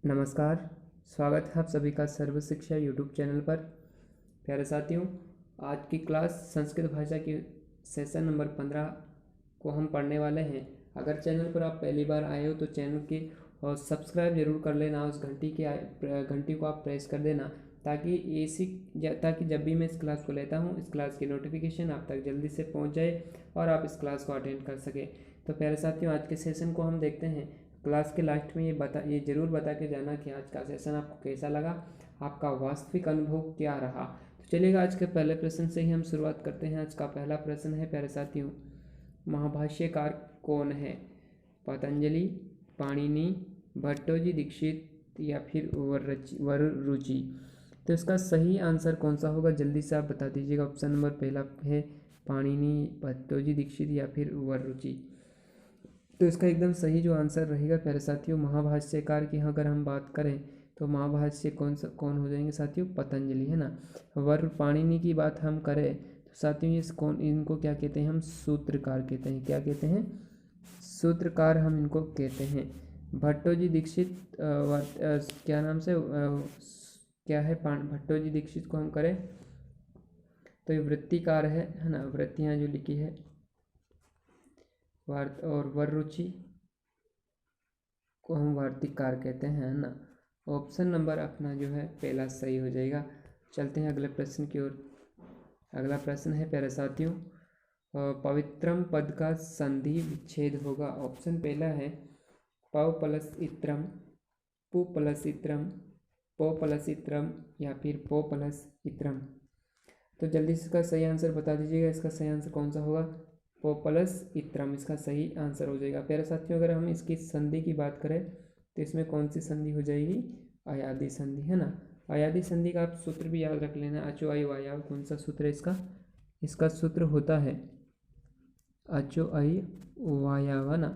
नमस्कार। स्वागत है आप सभी का सर्व शिक्षा यूट्यूब चैनल पर। प्यारे साथियों, आज की क्लास संस्कृत भाषा की सेशन नंबर 15 को हम पढ़ने वाले हैं। अगर चैनल पर आप पहली बार आए हो तो चैनल के और सब्सक्राइब जरूर कर लेना, उस घंटी को आप प्रेस कर देना ताकि जब भी मैं इस क्लास को लेता हूँ इस क्लास की नोटिफिकेशन आप तक जल्दी से पहुँच जाए और आप इस क्लास को अटेंड कर सकें। तो प्यारे साथियों, आज के सेशन को हम देखते हैं। क्लास के लास्ट में ये ज़रूर बता के जाना कि आज का सेशन आपको कैसा लगा, आपका वास्तविक अनुभव क्या रहा। तो चलिएगा, आज के पहले प्रश्न से ही हम शुरुआत करते हैं। आज का पहला प्रश्न है प्यारे साथियों, महाभाष्यकार कौन है? पतंजलि, पाणिनि, भट्टोजी दीक्षित या फिर वररुचि। तो इसका सही आंसर कौन सा होगा, जल्दी से आप बता दीजिएगा। ऑप्शन नंबर पहला है पाणिनि, भट्टोजी दीक्षित या फिर वररुचि। तो इसका एकदम सही जो आंसर रहेगा प्यारे साथियों, महाभाष्यकार की अगर हम बात करें तो महाभाष्य कौन हो जाएंगे साथियों? पतंजलि, है ना। वर पाणिनि की बात हम करें तो साथियों इनको क्या कहते हैं? हम सूत्रकार कहते हैं। क्या कहते हैं? सूत्रकार हम इनको कहते हैं। भट्टोजी दीक्षित क्या नाम से क्या है? भट्टोजी दीक्षित को हम करें तो ये वृत्तिकार है ना। वृत्तियाँ जो लिखी है और वररुचि को हम वार्तिककार कहते हैं, है ना। ऑप्शन नंबर अपना जो है पहला सही हो जाएगा। चलते हैं अगले प्रश्न की ओर। अगला प्रश्न है प्यारे साथियों, पवित्रम पद का संधि विच्छेद होगा। ऑप्शन पहला है पव प्लस इत्रम, पु प्लस इत्रम, पो प्लस इत्रम या फिर पो प्लस इत्रम। तो जल्दी से इसका सही आंसर बता दीजिएगा। इसका सही आंसर कौन सा होगा? पो प्लस इत्रम इसका सही आंसर हो जाएगा। प्यारे साथियों, अगर हम इसकी संधि की बात करें तो इसमें कौन सी संधि हो जाएगी? अयादि संधि, है ना। अयादि संधि का आप सूत्र भी याद रख लेना। अचो आई वायाव कौन सा सूत्र है इसका? इसका सूत्र होता है अचो आई वायाव, है ना।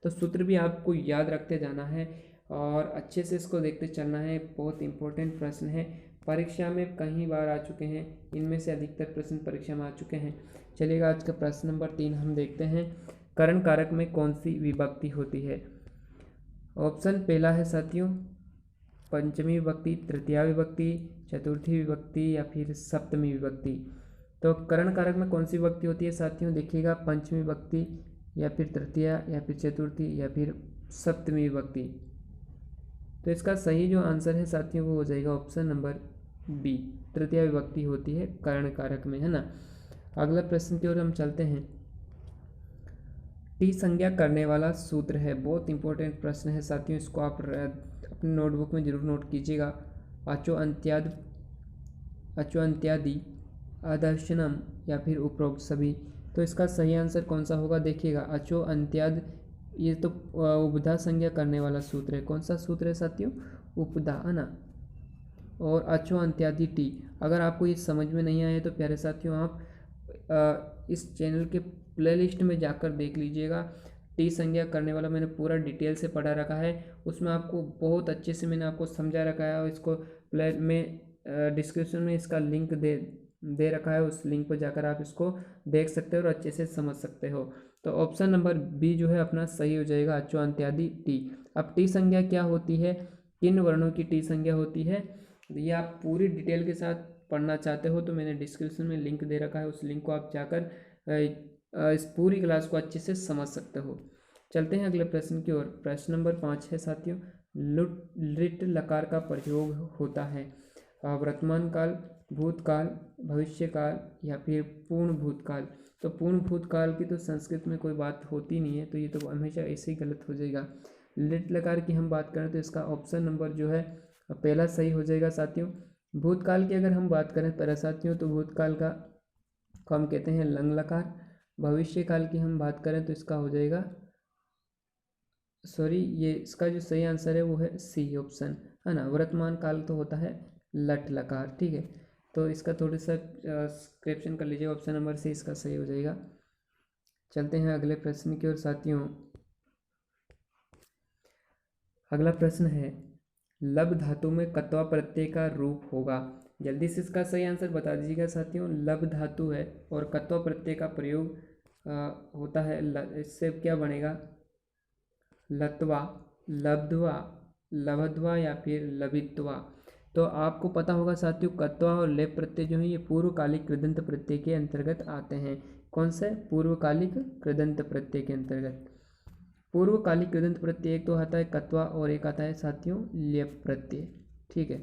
तो सूत्र भी आपको याद रखते जाना है और अच्छे से इसको देखते चलना है। बहुत इंपॉर्टेंट प्रश्न है, परीक्षा में कई बार आ चुके हैं। इनमें से अधिकतर प्रश्न परीक्षा में आ चुके हैं। चलिएगा, आज का प्रश्न नंबर 3 हम देखते हैं। करण कारक में कौन सी विभक्ति होती है? ऑप्शन पहला है साथियों पंचमी विभक्ति, तृतीया विभक्ति, चतुर्थी विभक्ति या फिर सप्तमी विभक्ति। तो करण कारक में कौन सी विभक्ति होती है साथियों? देखिएगा, पंचमी विभक्ति या फिर तृतीया या फिर चतुर्थी या फिर सप्तमी विभक्ति। तो इसका सही जो आंसर है साथियों वो हो जाएगा ऑप्शन नंबर बी, तृतीया विभक्ति होती है करण कारक में, है ना। अगला प्रश्न की ओर हम चलते हैं। टी संज्ञा करने वाला सूत्र है। बहुत इंपॉर्टेंट प्रश्न है साथियों, इसको आप अपने नोटबुक में जरूर नोट कीजिएगा। अचो अंत्यादि, अदर्शनम या फिर उपरोक्त सभी। तो इसका सही आंसर कौन सा होगा? देखिएगा, अचो अंत्याद ये तो उपधा संज्ञा करने वाला सूत्र है। कौन सा सूत्र है साथियों? उपधा, है ना। और अचो अंत्यादि टी। अगर आपको ये समझ में नहीं आए तो प्यारे साथियों आप इस चैनल के प्लेलिस्ट में जाकर देख लीजिएगा। टी संज्ञा करने वाला मैंने पूरा डिटेल से पढ़ा रखा है, उसमें आपको बहुत अच्छे से मैंने आपको समझा रखा है और इसको प्ले में डिस्क्रिप्शन में इसका लिंक दे रखा है। उस लिंक पर जाकर आप इसको देख सकते हो और अच्छे से समझ सकते हो। तो ऑप्शन नंबर बी जो है अपना सही हो जाएगा, अचो अंत्यादि टी। अब टी संज्ञा क्या होती है, किन वर्णों की टी संज्ञा होती है, ये आप पूरी डिटेल के साथ पढ़ना चाहते हो तो मैंने डिस्क्रिप्शन में लिंक दे रखा है, उस लिंक को आप जाकर इस पूरी क्लास को अच्छे से समझ सकते हो। चलते हैं अगले प्रश्न की ओर। प्रश्न नंबर 5 है साथियों, लिट लकार का प्रयोग होता है वर्तमान काल, भूतकाल, भविष्यकाल या फिर पूर्ण भूतकाल। तो पूर्ण भूतकाल की तो संस्कृत में कोई बात होती नहीं है, तो ये तो हमेशा ऐसे ही गलत हो जाएगा। लिट लकार की हम बात करें तो इसका ऑप्शन नंबर जो है पहला सही हो जाएगा साथियों। भूतकाल की अगर हम बात करें पहला साथियों तो भूतकाल का को हम कहते हैं लंग लकार। भविष्य काल की हम बात करें तो इसका हो जाएगा ये इसका जो सही आंसर है वो है सी ऑप्शन, है ना। वर्तमान काल तो होता है लट लकार, ठीक है। तो इसका थोड़ा सा करेक्शन कर लीजिए, ऑप्शन नंबर सी इसका सही हो जाएगा। चलते हैं अगले प्रश्न की ओर साथियों। अगला प्रश्न है, लब धातु में कत्वा प्रत्यय का रूप होगा। जल्दी से इसका सही आंसर बता दीजिएगा साथियों। लब धातु है और कत्वा प्रत्यय का प्रयोग होता है, इससे क्या बनेगा? लत्वा, लब्ध्वा, लभध्वा या फिर लभित्वा। तो आपको पता होगा साथियों, कत्वा और लेप प्रत्यय जो है ये पूर्वकालिक कृदंत प्रत्यय के अंतर्गत आते हैं। कौन से? पूर्वकालिक कृदंत प्रत्यय के अंतर्गत। पूर्वकालिक कृदंत प्रत्यय एक तो आता है कत्वा और एक आता है साथियों लेप प्रत्यय। ठीक है,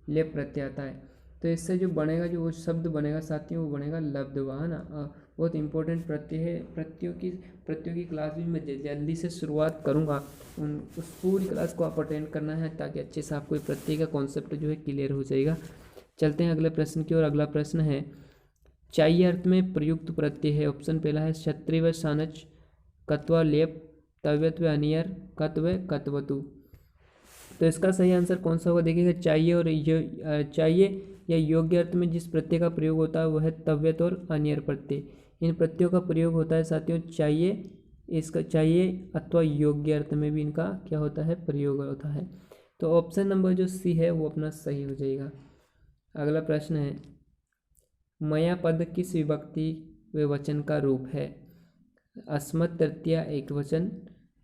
लेप प्रत्यय आता है। तो इससे जो बनेगा, जो वो शब्द बनेगा साथियों, वो बनेगा लब्धवा, है ना। बहुत इंपॉर्टेंट प्रत्यय है। प्रत्ययों की क्लास भी मैं जल्दी से शुरुआत करूँगा। उस पूरी क्लास को आप अटेंड करना है ताकि अच्छे से आपको प्रत्यय का कॉन्सेप्ट जो है क्लियर हो जाएगा। चलते हैं अगले प्रश्न की ओर। अगला प्रश्न है, चाहिए अर्थ में प्रयुक्त प्रत्यय है। ऑप्शन पहला है क्षत्रिय व सानच, कत्वा लेप, तव्यत्व अनियर, कत्व कत्वतु। तो इसका सही आंसर कौन सा होगा? देखिएगा, चाहिए और चाहिए या योग्य अर्थ में जिस प्रत्यय का प्रयोग होता है वह है तव्यत और अनियर प्रत्यय। इन प्रत्ययों का प्रयोग होता है साथियों चाहिए, इसका चाहिए अथवा योग्य अर्थ में भी इनका क्या होता है? प्रयोग होता है। तो ऑप्शन नंबर जो सी है वो अपना सही हो जाएगा। अगला प्रश्न है, मया पद किस विभक्ति व वचन का रूप है? अस्मत् तृतीया एक वचन,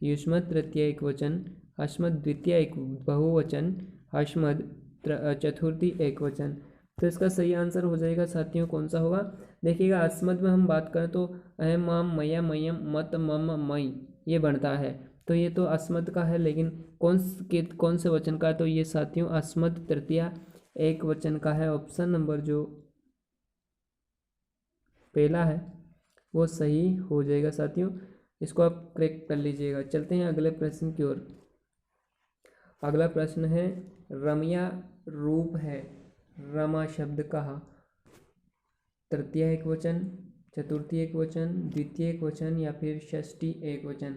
युष्मत् तृतीया एक वचन, अस्मत् द्वितीया एक बहुवचन, अस्मत् चतुर्थी एक वचन। तो इसका सही आंसर हो जाएगा साथियों कौन सा होगा? देखिएगा, अस्मत् में हम बात करें तो अहम माम मया मयम मत मम मई ये बनता है। तो ये तो अस्मत् का है, लेकिन कौन से वचन का है? तो ये साथियों अस्मत् तृतीया एक वचन का है। ऑप्शन नंबर जो पहला है वो सही हो जाएगा साथियों। इसको आप करेक्ट कर लीजिएगा। चलते हैं अगले प्रश्न की ओर। अगला प्रश्न है, रमया रूप है रमा शब्द का तृतीय एक वचन, चतुर्थी एक वचन, द्वितीय एक वचन या फिर षष्ठी एक वचन।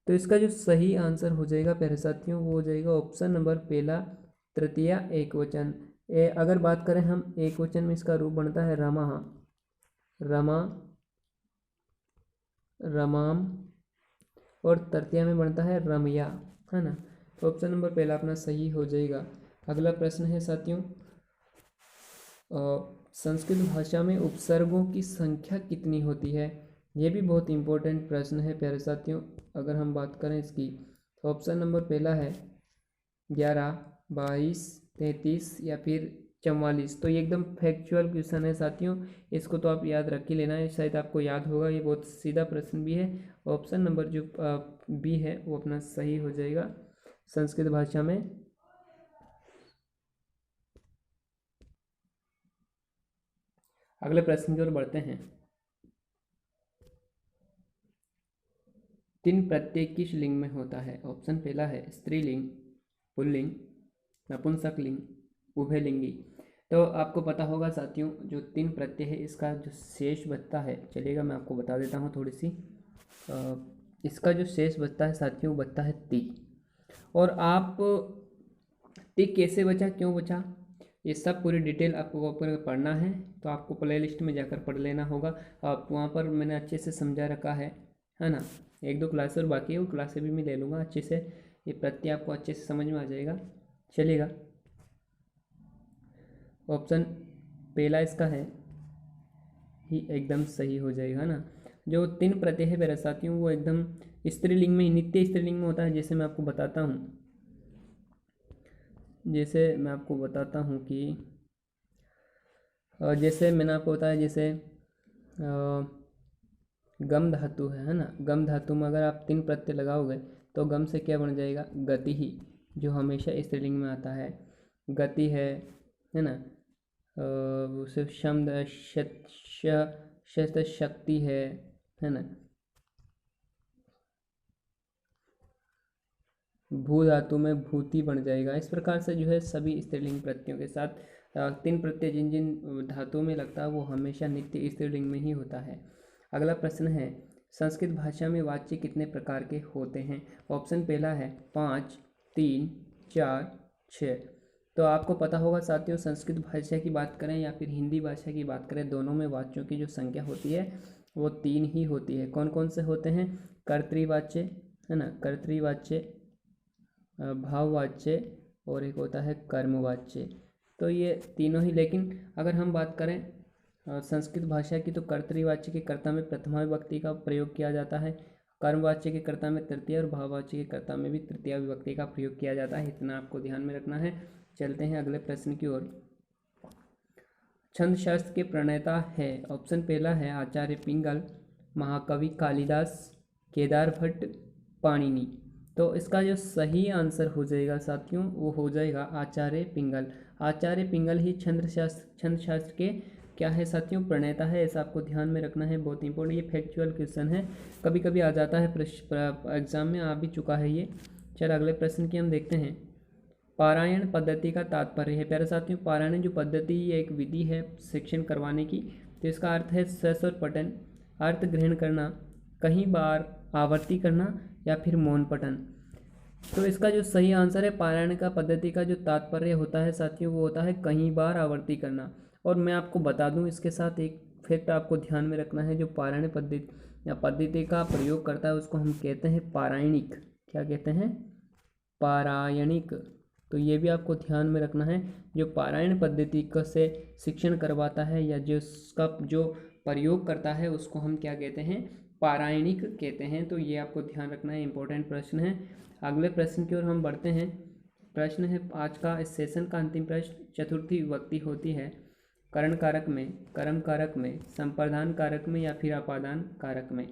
तो इसका जो सही आंसर हो जाएगा प्यारे साथियों वो हो जाएगा ऑप्शन नंबर पहला तृतीय एक वचन। अगर बात करें हम एक वचन में इसका रूप बनता है रमा, रमा, रमाम, और तृतीया में बनता है रमया, है ना। तो ऑप्शन नंबर पहला अपना सही हो जाएगा। अगला प्रश्न है साथियों, संस्कृत भाषा में उपसर्गों की संख्या कितनी होती है? ये भी बहुत इंपॉर्टेंट प्रश्न है प्यारे साथियों। अगर हम बात करें इसकी तो ऑप्शन नंबर पहला है 11, 22, 33 या फिर 44। तो ये एकदम फैक्चुअल क्वेश्चन है साथियों, इसको तो आप याद रख ही लेना है, शायद आपको याद होगा। ये बहुत सीधा प्रश्न भी है। ऑप्शन नंबर जो बी है वो अपना सही हो जाएगा। संस्कृत भाषा में अगले प्रश्न की ओर बढ़ते हैं। तीन प्रत्यय किस लिंग में होता है? ऑप्शन पहला है स्त्रीलिंग, पुल्लिंग, नपुंसकलिंग, उभयलिंगी। तो आपको पता होगा साथियों, जो तीन प्रत्यय है इसका जो शेष बचता है, चलिएगा मैं आपको बता देता हूँ थोड़ी सी। इसका जो शेष बचता है साथियों वो बचता है ती। और आप ती कैसे बचा, क्यों बचा, ये सब पूरी डिटेल आपको पढ़ना है तो आपको प्ले लिस्ट में जाकर पढ़ लेना होगा। आप वहाँ पर मैंने अच्छे से समझा रखा है ना। एक दो क्लास और बाकी है, वो क्लासें भी मैं ले लूँगा अच्छे से, ये प्रत्यय आपको अच्छे से समझ में आ जाएगा। चलिएगा, ऑप्शन पहला इसका है ही एकदम सही हो जाएगा ना। जो तीन प्रत्यय है मेरे साथियों वो एकदम स्त्रीलिंग में, नित्य स्त्रीलिंग में होता है। जैसे मैं आपको बताता हूँ कि जैसे मैंने आपको बताया, जैसे गम धातु है ना। गम धातु में अगर आप तीन प्रत्यय लगाओगे तो गम से क्या बन जाएगा? गति ही, जो हमेशा स्त्रीलिंग में आता है। गति है ना। उसे शक्ति है ना। भू धातु में भूति बन जाएगा। इस प्रकार से जो है सभी स्त्रीलिंग प्रत्ययों के साथ तीन प्रत्यय जिन जिन धातुओं में लगता है वो हमेशा नित्य स्त्रीलिंग में ही होता है। अगला प्रश्न है, संस्कृत भाषा में वाच्य कितने प्रकार के होते हैं? ऑप्शन पहला है 5, 3, 4, 6। तो आपको पता होगा साथियों, संस्कृत भाषा की बात करें या फिर हिंदी भाषा की बात करें, दोनों में वाच्यों की जो संख्या होती है वो 3 ही होती है। कौन कौन से होते हैं? कर्तृवाच्य, है ना, कर्तृवाच्य, भाववाच्य और एक होता है कर्मवाच्य। तो ये तीनों ही। लेकिन अगर हम बात करें संस्कृत भाषा की तो कर्तृवाच्य के कर्ता में प्रथमा विभक्ति का प्रयोग किया जाता है। कर्मवाच्य के कर्ता में तृतीय और भाववाच्य के कर्ता में भी तृतीय विभक्ति का प्रयोग किया जाता है, इतना आपको ध्यान में रखना है। चलते हैं अगले प्रश्न की ओर। छंद शास्त्र के प्रणेता है, ऑप्शन पहला है आचार्य पिंगल, महाकवि कालिदास, केदार भट्ट, पाणिनि। तो इसका जो सही आंसर हो जाएगा साथियों वो हो जाएगा आचार्य पिंगल। आचार्य पिंगल ही छंद शास्त्र के क्या है साथियों, प्रणेता है, ऐसा आपको ध्यान में रखना है, बहुत इंपॉर्टेंट। ये फैक्चुअल क्वेश्चन है, कभी कभी आ जाता है एग्जाम में, आ भी चुका है ये। चल अगले प्रश्न की हम देखते हैं। पारायण पद्धति का तात्पर्य है। प्यारे साथियों, पारायण जो पद्धति ये एक विधि है शिक्षण करवाने की, तो इसका अर्थ है सस्वर पठन, अर्थ ग्रहण करना, कई बार आवर्ती करना या फिर मौन पठन। तो इसका जो सही आंसर है पारायण का पद्धति का जो तात्पर्य होता है साथियों वो होता है कई बार आवर्ती करना। और मैं आपको बता दूं इसके साथ एक फैक्ट आपको ध्यान में रखना है, जो पारायण पद्धति या पद्धति का प्रयोग करता है उसको हम कहते हैं पारायणिक। क्या कहते हैं? पारायणिक। तो ये भी आपको ध्यान में रखना है, जो पारायण पद्धति से शिक्षण करवाता है या जो उसका जो प्रयोग करता है उसको हम क्या कहते हैं? पारायणिक कहते हैं। तो ये आपको ध्यान रखना है, इंपॉर्टेंट प्रश्न है। अगले प्रश्न की ओर हम बढ़ते हैं। प्रश्न है आज का इस सेशन का अंतिम प्रश्न, चतुर्थी विभक्ति होती है करण कारक में, कर्म कारक में, संप्रदान कारक में या फिर अपादान कारक में।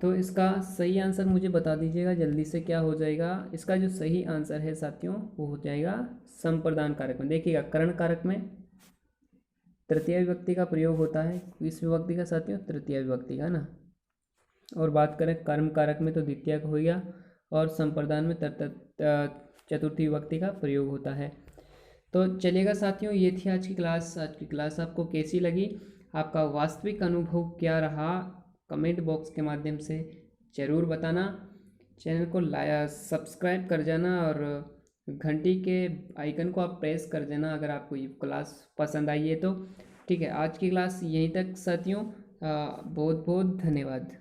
तो इसका सही आंसर मुझे बता दीजिएगा जल्दी से, क्या हो जाएगा? इसका जो सही आंसर है साथियों वो हो जाएगा संप्रदान कारक में। देखिएगा, करण कारक में तृतीय विभक्ति का प्रयोग होता है, किस विभक्ति का साथियों? तृतीय विभक्ति का ना। और बात करें कर्म कारक में तो द्वितीय का हो गया, और संप्रदान में चतुर्थी विभक्ति का प्रयोग होता है। तो चलिएगा साथियों, ये थी आज की क्लास। आज की क्लास आपको कैसी लगी, आपका वास्तविक अनुभव क्या रहा, कमेंट बॉक्स के माध्यम से ज़रूर बताना। चैनल को सब्सक्राइब कर जाना और घंटी के आइकन को आप प्रेस कर देना अगर आपको ये क्लास पसंद आई है तो। ठीक है, आज की क्लास यहीं तक साथियों, बहुत बहुत धन्यवाद।